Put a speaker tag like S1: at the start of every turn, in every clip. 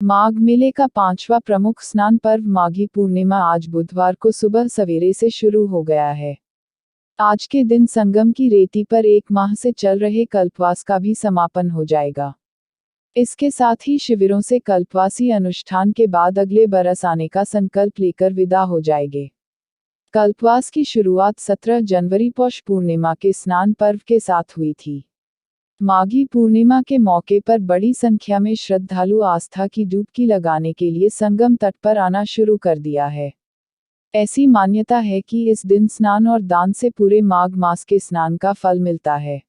S1: माघ मेले का 5वां प्रमुख स्नान पर्व माघी पूर्णिमा आज बुधवार को सुबह सवेरे से शुरू हो गया है। आज के दिन संगम की रेती पर 1 माह से चल रहे कल्पवास का भी समापन हो जाएगा। इसके साथ ही शिविरों से कल्पवासी अनुष्ठान के बाद अगले बरस आने का संकल्प लेकर विदा हो जाएंगे। कल्पवास की शुरुआत 17 जनवरी पौष पूर्णिमा के स्नान पर्व के साथ हुई थी। माघी पूर्णिमा के मौके पर बड़ी संख्या में श्रद्धालु आस्था की डुबकी लगाने के लिए संगम तट पर आना शुरू कर दिया है। ऐसी मान्यता है कि इस दिन स्नान और दान से पूरे माघ मास के स्नान का फल मिलता है।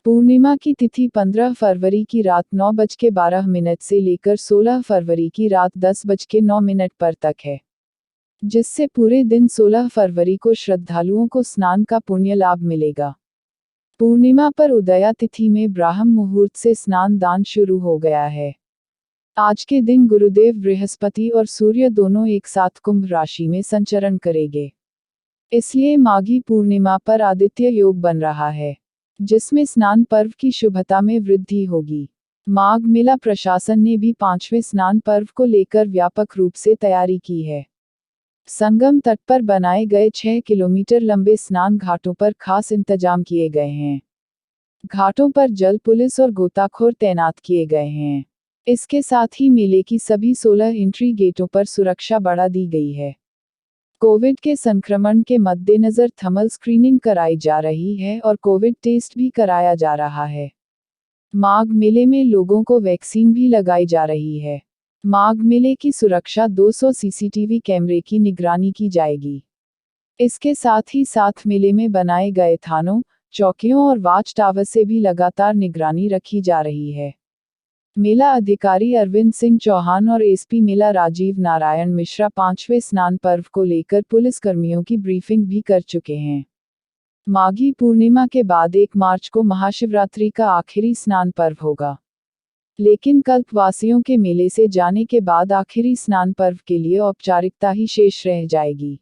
S1: पूर्णिमा की तिथि 15 फरवरी की रात 9:12 से लेकर 16 फरवरी की रात 10:09 पर तक है, जिससे पूरे दिन 16 फरवरी को श्रद्धालुओं को स्नान का पुण्य लाभ मिलेगा। पूर्णिमा पर उदया तिथि में ब्राह्म मुहूर्त से स्नान दान शुरू हो गया है। आज के दिन गुरुदेव बृहस्पति और सूर्य दोनों एक साथ कुंभ राशि में संचरण करेंगे, इसलिए माघी पूर्णिमा पर आदित्य योग बन रहा है, जिसमें स्नान पर्व की शुभता में वृद्धि होगी। माघ मेला प्रशासन ने भी 5वें स्नान पर्व को लेकर व्यापक रूप से तैयारी की है। संगम तट पर बनाए गए 6 किलोमीटर लंबे स्नान घाटों पर खास इंतजाम किए गए हैं। घाटों पर जल पुलिस और गोताखोर तैनात किए गए हैं। इसके साथ ही मेले की सभी 16 एंट्री गेटों पर सुरक्षा बढ़ा दी गई है। कोविड के संक्रमण के मद्देनजर थर्मल स्क्रीनिंग कराई जा रही है और कोविड टेस्ट भी कराया जा रहा है। माघ मेले में लोगों को वैक्सीन भी लगाई जा रही है। माघ मेले की सुरक्षा 200 सीसीटीवी कैमरे की निगरानी की जाएगी। इसके साथ ही साथ मेले में बनाए गए थानों, चौकियों और वाच टावर से भी लगातार निगरानी रखी जा रही है। मेला अधिकारी अरविंद सिंह चौहान और एसपी मेला राजीव नारायण मिश्रा 5वें स्नान पर्व को लेकर पुलिस कर्मियों की ब्रीफिंग भी कर चुके हैं। माघी पूर्णिमा के बाद 1 मार्च को महाशिवरात्रि का आखिरी स्नान पर्व होगा, लेकिन कल्पवासियों के मेले से जाने के बाद आखिरी स्नान पर्व के लिए औपचारिकता ही शेष रह जाएगी।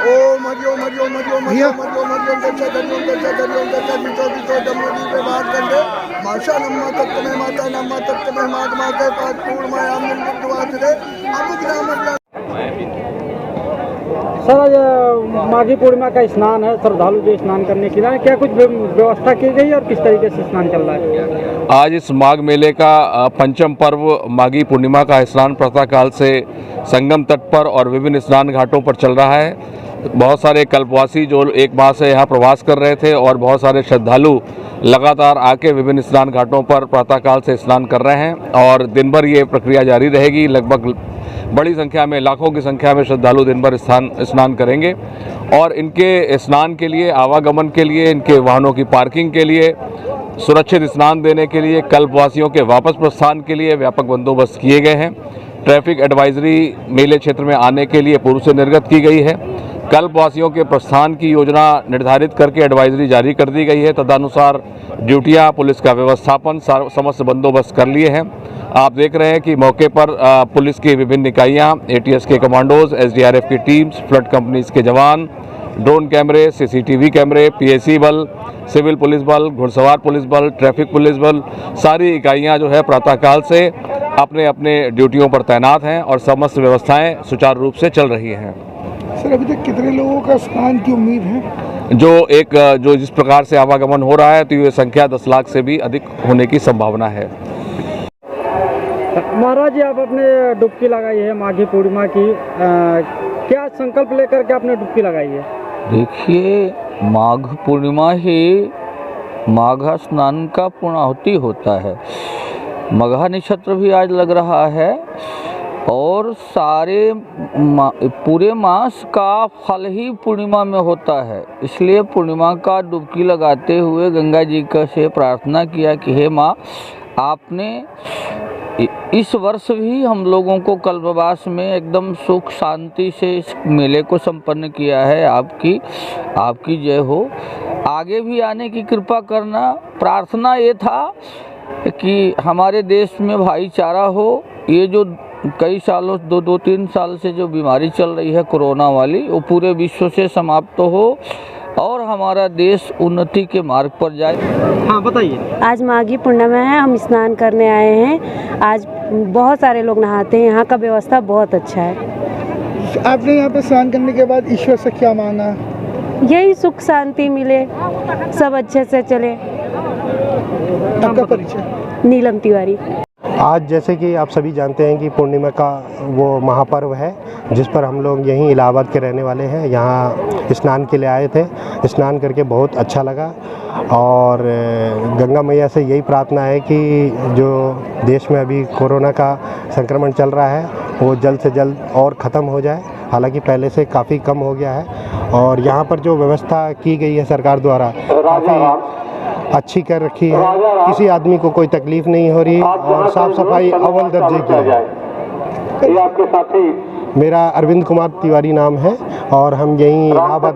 S2: ओम हरिओम हरिओम हरिओम हरिओम हरिओम हरिओम दच्चा धरिओम दच्चा धरिओम दच्चा बितो बितो डमोली पे बात करके माशा नम्मा तक में माता नम्मा तक में माता के पास पूर्ण माया मिल दुआ करे अमुक नाम
S3: सर, आज माघी पूर्णिमा का स्नान है, श्रद्धालु जो स्नान करने के लिए क्या कुछ व्यवस्था की गई और किस तरीके से स्नान चल रहा है?
S4: आज इस माघ मेले का पंचम पर्व माघी पूर्णिमा का स्नान प्रातःकाल से संगम तट पर और विभिन्न स्नान घाटों पर चल रहा है। बहुत सारे कल्पवासी जो 1 माह से यहाँ प्रवास कर रहे थे और बहुत सारे श्रद्धालु लगातार आके विभिन्न स्नान घाटों पर प्रातःकाल से स्नान कर रहे हैं और दिन भर ये प्रक्रिया जारी रहेगी। लगभग बड़ी संख्या में, लाखों की संख्या में श्रद्धालु दिन भर स्नान करेंगे और इनके स्नान के लिए, आवागमन के लिए, इनके वाहनों की पार्किंग के लिए, सुरक्षित स्नान देने के लिए, कल्पवासियों के वापस प्रस्थान के लिए व्यापक बंदोबस्त किए गए हैं। ट्रैफिक एडवाइजरी मेले क्षेत्र में आने के लिए पूर्व से निर्गत की गई है। कल्पवासियों के प्रस्थान की योजना निर्धारित करके एडवाइजरी जारी कर दी गई है। तदनुसार ड्यूटियां, पुलिस का व्यवस्थापन, समस्त बंदोबस्त कर लिए हैं। आप देख रहे हैं कि मौके पर पुलिस की विभिन्न इकाइयां, एटीएस के कमांडोज, एसडीआरएफ की टीम्स, फ्लड कंपनीज के जवान, ड्रोन कैमरे, सीसीटीवी कैमरे, पीएसी बल, सिविल पुलिस बल, घुड़सवार पुलिस बल, ट्रैफिक पुलिस बल, सारी इकाइयां जो है प्रातःकाल से अपने अपने ड्यूटियों पर तैनात हैं और समस्त व्यवस्थाएं सुचारू रूप से चल रही हैं।
S2: सर, अभी तक कितने लोगों का स्नान की उम्मीद है?
S4: जो जिस प्रकार से आवागमन हो रहा है तो ये संख्या 10 लाख से भी अधिक होने की संभावना है।
S3: महाराज जी, आप अपने डुबकी लगाई है माघी पूर्णिमा की, क्या संकल्प लेकर के आपने डुबकी लगाई है?
S5: देखिए, माघ पूर्णिमा ही माघ स्नान का पूर्णाहुति होता है। मघा नक्षत्र भी आज लग रहा है और पूरे मास का फल ही पूर्णिमा में होता है। इसलिए पूर्णिमा का डुबकी लगाते हुए गंगा जी का से प्रार्थना किया कि हे माँ, आपने इस वर्ष भी हम लोगों को कल्पवास में एकदम सुख शांति से इस मेले को संपन्न किया है। आपकी जय हो। आगे भी आने की कृपा करना। प्रार्थना ये था कि हमारे देश में भाईचारा हो। ये जो कई सालों 2-3 साल से जो बीमारी चल रही है कोरोना वाली, वो पूरे विश्व से समाप्त हो और हमारा देश उन्नति के मार्ग पर जाए।
S3: हाँ, बताइए।
S6: आज माघी पूर्णिमा है, हम स्नान करने आए हैं। आज बहुत सारे लोग नहाते हैं, यहाँ का व्यवस्था बहुत अच्छा है।
S2: आपने यहाँ पे स्नान करने के बाद ईश्वर से क्या मांगा?
S6: यही सुख शांति मिले, सब अच्छे से चले।
S2: आपका परिचय?
S6: नीलम तिवारी।
S7: आज जैसे कि आप सभी जानते हैं कि पूर्णिमा का वो महापर्व है जिस पर हम लोग यहीं इलाहाबाद के रहने वाले हैं। यहाँ स्नान के लिए आए थे, स्नान करके बहुत अच्छा लगा और गंगा मैया से यही प्रार्थना है कि जो देश में अभी कोरोना का संक्रमण चल रहा है वो जल्द से जल्द और ख़त्म हो जाए। हालांकि पहले से काफ़ी कम हो गया है और यहाँ पर जो व्यवस्था की गई है सरकार द्वारा काफ़ी अच्छी कर रखी है। किसी आदमी को कोई तकलीफ नहीं हो रही और साफ सफाई अव्वल दर्जे की है। मेरा अरविंद कुमार तिवारी नाम है और हम यहीं इलाहाबाद